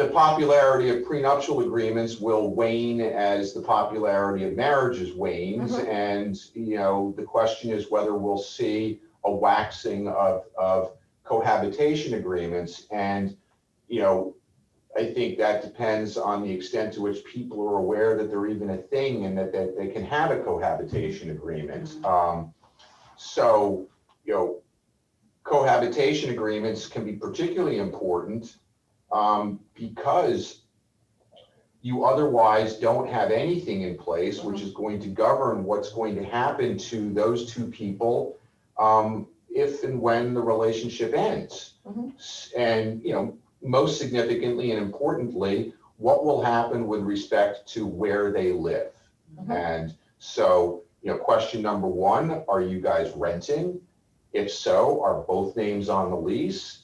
the popularity of prenuptial agreements will wane as the popularity of marriages wanes. And, you know, the question is whether we'll see a waxing of cohabitation agreements. And, you know, I think that depends on the extent to which people are aware that they're even a thing and that they can have a cohabitation agreement. So, you know, cohabitation agreements can be particularly important because you otherwise don't have anything in place which is going to govern what's going to happen to those two people if and when the relationship ends. And, you know, most significantly and importantly, what will happen with respect to where they live. And so, you know, question number one, are you guys renting? If so, are both names on the lease?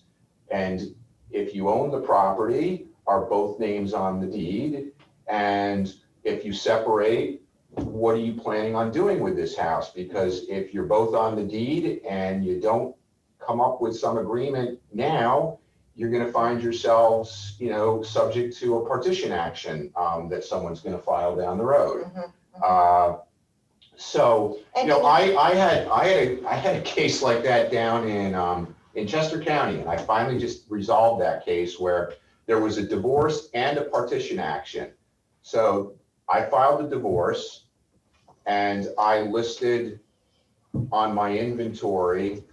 And if you own the property, are both names on the deed? And if you separate, what are you planning on doing with this house? Because if you're both on the deed and you don't come up with some agreement now, you're going to find yourselves, you know, subject to a partition action that someone's going to file down the road. So, you know, I had a case like that down in Chester County, and I finally just resolved that case where there was a divorce and a partition action. So I filed a divorce, and I listed on my inventory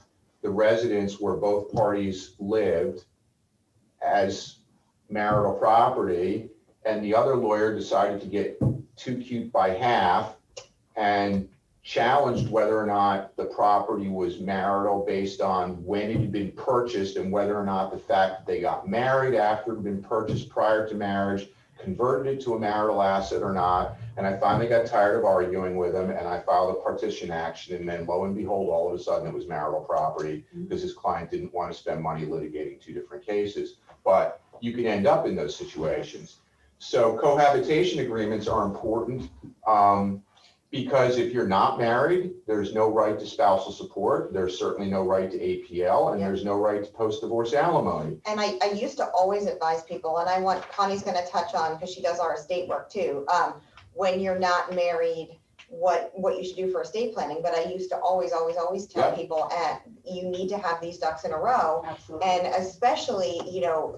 the residence where both parties lived as marital property, and the other lawyer decided to get too cute by half and challenged whether or not the property was marital based on when it had been purchased and whether or not the fact that they got married after it had been purchased prior to marriage converted it to a marital asset or not. And I finally got tired of arguing with him, and I filed a partition action, and then lo and behold, all of a sudden it was marital property because his client didn't want to spend money litigating two different cases. But you can end up in those situations. So cohabitation agreements are important because if you're not married, there's no right to spousal support. There's certainly no right to APL, and there's no right to post-divorce alimony. And I used to always advise people, and I want Connie's going to touch on, because she does our estate work too, when you're not married, what you should do for estate planning. But I used to always tell people, you need to have these ducks in a row. Absolutely. And especially, you know,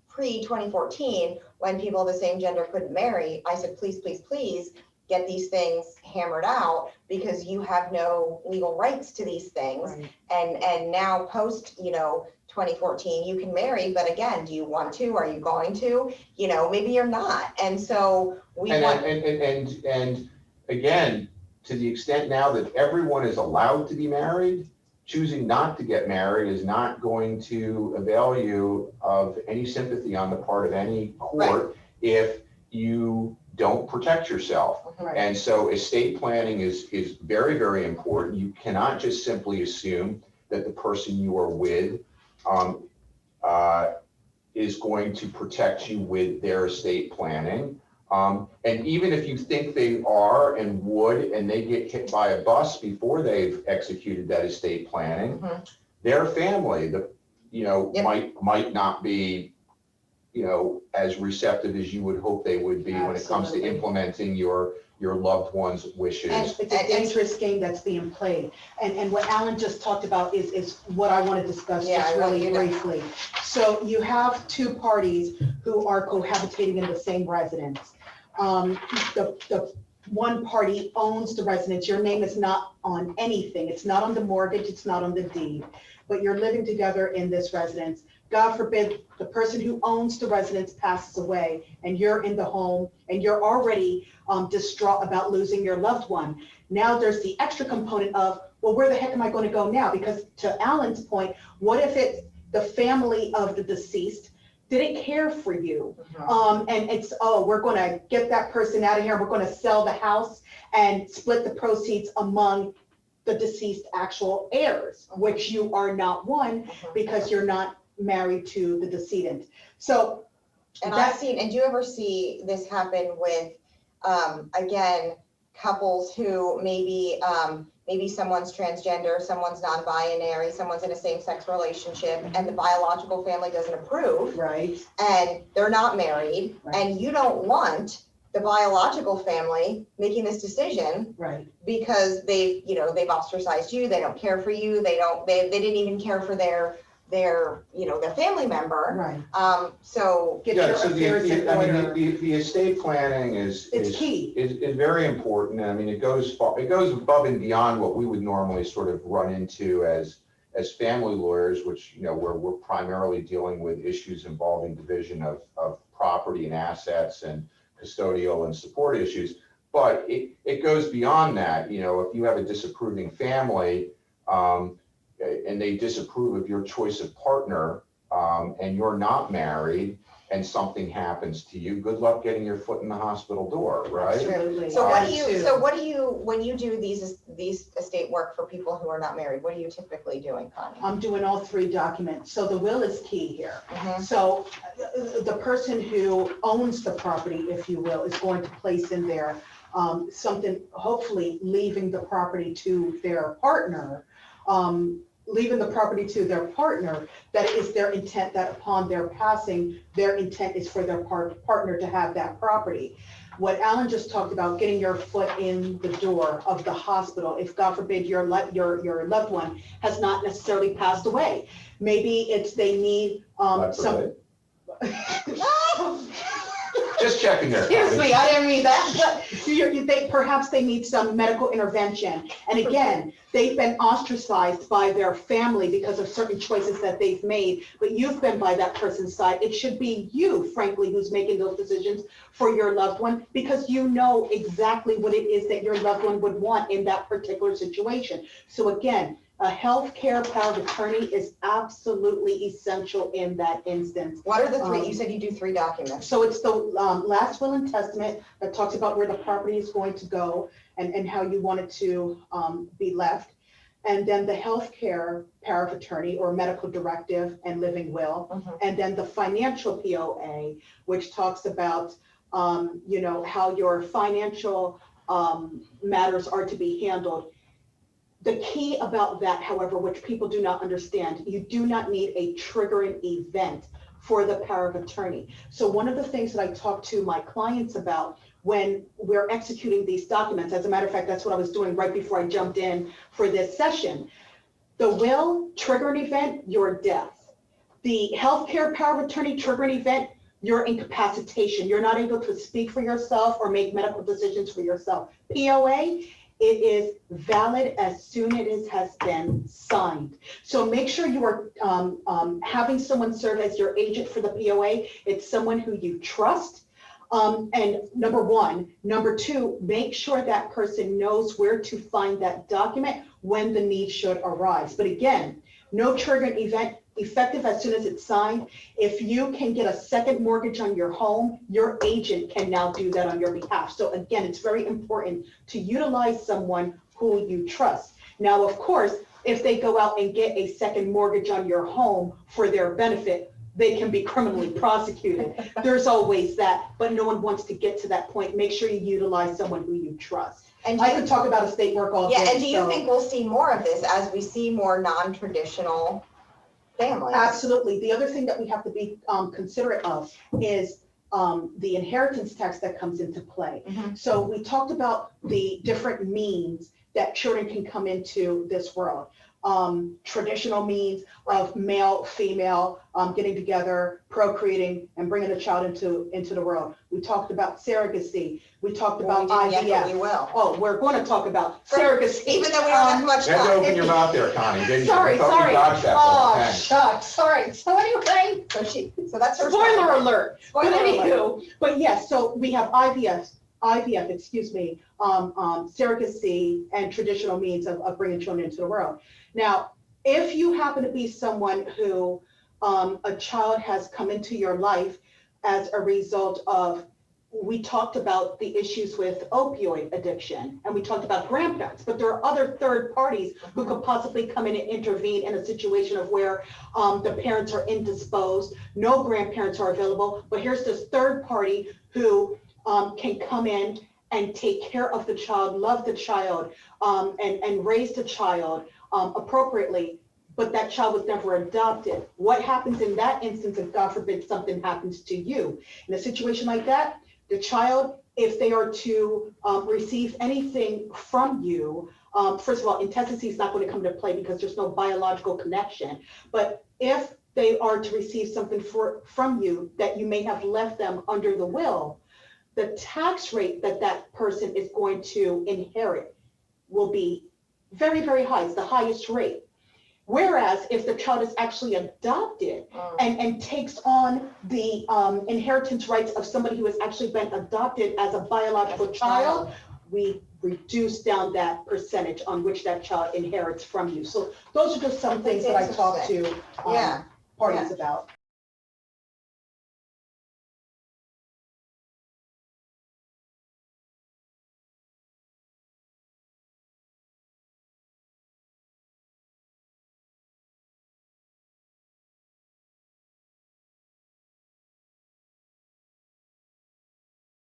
pre-2014, when people of the same gender couldn't marry, I said, please, please, please get these things hammered out, because you have no legal rights to these things. Right. And now post, you know, 2014, you can marry, but again, do you want to? Are you going to? You know, maybe you're not. And so and again, to the extent now that everyone is allowed to be married, choosing not to get married is not going to avail you of any sympathy on the part of any court if you don't protect yourself. Right. And so estate planning is very, very important. You cannot just simply assume that the person you are with is going to protect you with their estate planning. And even if you think they are and would, and they get hit by a bus before they've executed that estate planning, their family, might not be, as receptive as you would hope they would be when it comes to implementing your loved one's wishes. And it's a dangerous game that's being played. And what Alan just talked about is what I want to discuss just really briefly. So you have two parties who are cohabitating in the same residence. The one party owns the residence. Your name is not on anything. It's not on the mortgage. It's not on the deed, but you're living together in this residence. God forbid the person who owns the residence passes away and you're in the home and you're already distraught about losing your loved one. Now there's the extra component of, well, where the heck am I going to go now? Because to Alan's point, what if it's the family of the deceased didn't care for you? And it's, we're going to get that person out of here. We're going to sell the house and split the proceeds among the deceased actual heirs, which you are not one because you're not married to the decedent. So, and I've seen, and do you ever see this happen with, again, couples who maybe, maybe someone's transgender, someone's non-binary, someone's in a same-sex relationship, and the biological family doesn't approve, Right, and they're not married, Right. and you don't want the biological family making this decision right. because they've ostracized you, they don't care for you, they didn't even care for their family member. Right. So Get Yeah, your so affairs in order. the estate planning It's is key. very important. I mean, it goes above and beyond what we would normally sort of run into as family lawyers, which, we're primarily dealing with issues involving division of property and assets and custodial and support issues. But it goes beyond that. If you have a disapproving family, and they disapprove of your choice of partner, and you're not married, and something happens to you, good luck getting your foot in the hospital door, right? Absolutely. So Too. what do you, when you do these estate work for people who are not married, what are you typically doing, Connie? I'm doing all 3 documents. So the will is key here. Mhm. So the person who owns the property, if you will, is going to place in there something, hopefully leaving the property to their partner, that is their intent, that upon their passing, their intent is for their partner to have that property. What Alan just talked about, getting your foot in the door of the hospital, if God forbid your loved one has not necessarily passed away. Maybe it's they need God some. forbid. Just checking there. Excuse me, I didn't mean that, but perhaps they need some medical intervention. And again, they've been ostracized by their family because of certain choices that they've made, but you've been by that person's side. It should be you, frankly, who's making those decisions for your loved one, because you know exactly what it is that your loved one would want in that particular situation. So again, a healthcare power of attorney is absolutely essential in that instance. What are the 3, you said you do 3 documents. So it's the last will and testament that talks about where the property is going to go and how you want it to be left. And then the healthcare power of attorney or medical directive and living will. Mhm. And then the financial POA, which talks about, how your financial matters are to be handled. The key about that, however, which people do not understand, you do not need a triggering event for the power of attorney. So one of the things that I talk to my clients about when we're executing these documents, as a matter of fact, that's what I was doing right before I jumped in for this session. The will trigger an event, your death. The healthcare power of attorney trigger an event, your incapacitation. You're not able to speak for yourself or make medical decisions for yourself. POA, it is valid as soon as it has been signed. So make sure you are having someone serve as your agent for the POA. It's someone who you trust. And number 1. Number 2, make sure that person knows where to find that document when the need should arise. But again, no triggering event, effective as soon as it's signed. If you can get a second mortgage on your home, your agent can now do that on your behalf. So again, it's very important to utilize someone who you trust. Now, of course, if they go out and get a second mortgage on your home for their benefit, they can be criminally prosecuted. There's always that, but no one wants to get to that point. Make sure you utilize someone who you trust. And I could talk about estate work all day. Yeah, and do you so- think we'll see more of this as we see more non-traditional families? Absolutely. The other thing that we have to be considerate of is the inheritance tax that comes into play. Mhm. So we talked about the different means that children can come into this world. Traditional means of male, female, getting together, procreating, and bringing a child into the world. We talked about surrogacy. We talked about Well, we didn't yet, but IVF. we will. Oh, we're going to talk about surrogacy. Even though we don't have much You had to time. open your mouth there, Connie, didn't you? Sorry, I thought we sorry. dodged that one. Oh, Thanks. shucks. All right. So anyway, So that's her. spoiler alert. Spoiler But alert. anywho, but yes, so we have IVF, surrogacy, and traditional means of bringing children into the world. Now, if you happen to be someone who a child has come into your life as a result of, we talked about the issues with opioid addiction, and we talked about grandparents, but there are other third parties who could possibly come in and intervene in a situation of where the parents are indisposed, no grandparents are available, but here's this third party who can come in and take care of the child, love the child, and raise the child appropriately, but that child was never adopted. What happens in that instance if, God forbid, something happens to you? In a situation like that, the child, if they are to receive anything from you, first of all, intestacy is not going to come into play because there's no biological connection. But if they are to receive something from you that you may have left them under the will, the tax rate that that person is going to inherit will be very, very high. It's the highest rate. Whereas if the child is actually adopted and takes on the inheritance rights of somebody who has actually been adopted as a biological child, we reduce down that percentage on which that child inherits from you. So those are just some things that I talk to parties about.